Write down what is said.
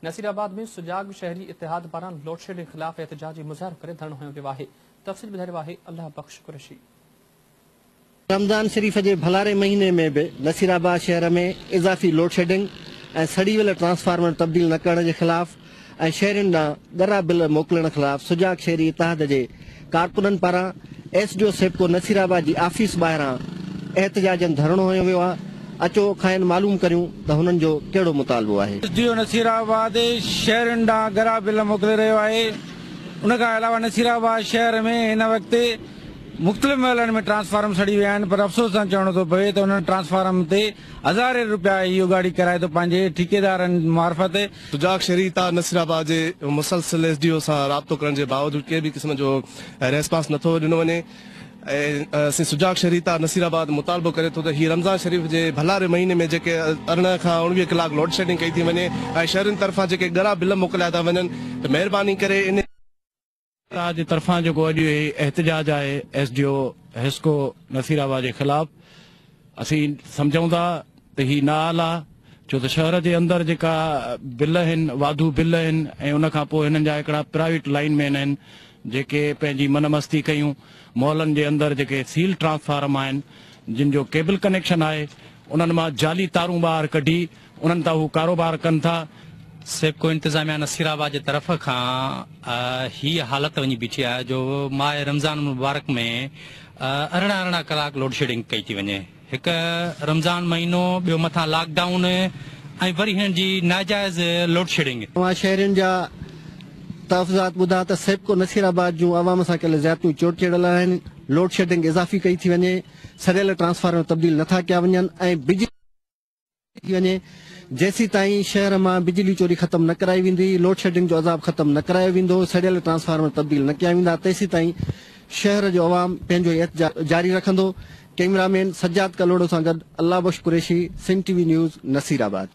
नसीराबाद में सुजाग शहरी इतिहाद पारां लोड शेडिंग खिलाफ एहतजाजी मुज़ाहिरो करे धरणो हयो वियो आहे। तफ़सील ॿुधायो आहे अल्लाह बख्श कुरैशी। रमज़ान शरीफ के भलारे महीने में भी नसीराबाद शहर में इजाफी लोड शेडिंग और सड़ी वेल ट्रांसफार्मर तब्दील न करण के खिलाफ और शहरन ॻरा बिल मोकिलण खिलाफ सुजाग शहरी इतिहाद के कारकुनन पारां SDO सेप्को नसीराबाद की ऑफिस ॿाहिरां एहतजाजन धरणो हयो वियो आहे। अचो खाइन मालूम करूं तो हुनन जो केड़ो मुतालबो है। SDO नसीराबाद शहरन ॾांहुं ॻरा बिल मोकिले रहियो आहे। उन खां अलावा नसीराबाद शहर में इन वक्त मुख़्तलिफ़ महलनि में ट्रांसफार्म सड़ी विया आहिनि, पर अफ़सोस सां चवणो थो पवे त उन ट्रांसफार्म ते हज़ारे रुपया इहो गाड़ी कराए थो पंहिंजे ठेकेदारनि मार्फत। सुजाग शहरी ता नसीराबाद जे मुसलसिल SDO सां राब्तो करण जे बावजूद कंहिं बि क़िस्म जो रेस्पॉन्स नथो ॾिनो वञे। सुजाग शहरी ता नसीराबाद मुतालबो करे थो त हीअ रमज़ान शरीफ के भलारे महीने में जेके 18 खां 19 कलाक लोड शेडिंग कई थी वञे ऐं शहरनि तरफ़ां जेके ॻरा बिल मोकिलिया था वञनि त महिरबानी करे इन जे तरफां जो अॼु एहतजाज है SDO हेस्को नसीराबाद के खिलाफ असी समझूं था तो ही ना आल आहे, छो तो शहर के अंदर जेका बिल आहिनि वाधू बिल आहिनि ऐं उन खां पोइ हिननि जा हिकिड़ा प्राइवेट लाइनमैन आहिनि जेके पंहिंजी मनमस्ती कयूं। मॉलन के अंदर जेके सील ट्रांसफार्म आहिनि जिन जो केबल कनेक्शन है उन्हनि मां जाली तारूं ॿाहिरि कढी उन्हनि तां हू कारोबार कनि था। सेप्को इंतजामिया नसीराबाद की तरफ ही हालत वही बीठी है जो माह रमज़ान मुबारक में 18 कलाक लोड शेडिंग कई थी वने। एक रमज़ान महीनो बो मथा लॉकडाउन ऐं वरी हिन जी नाजायज़ लोड शेडिंग। शहरन जा तहफ़ुज़ात बुधा तो सेप्को नसीराबाद जो आवाम सां कल ज़्यादतियूं चोट चढ़ल आहिनि, लोड शेडिंग इजाफी कई थी वने, सड़ियल ट्रांसफार्मर तब्दील नथा कया वञनि ऐं बिजली थी वने। जेसी ताईं शहर में बिजली चोरी खत्म न कराई वेंदी, लोड शेडिंग जो अज़ाब खत्म न करायो वेंदो, सड़ियल ट्रांसफार्मर तब्दील न कया वेंदा, तेसी ताईं शहर जो अवाम पंहिंजो एहतजाज जारी रखंदो। कैमरामैन सज्जाद कलोड़ो सां गॾु अल्लाह बख्श कुरैशी, सिंध TV न्यूज़ नसीराबाद।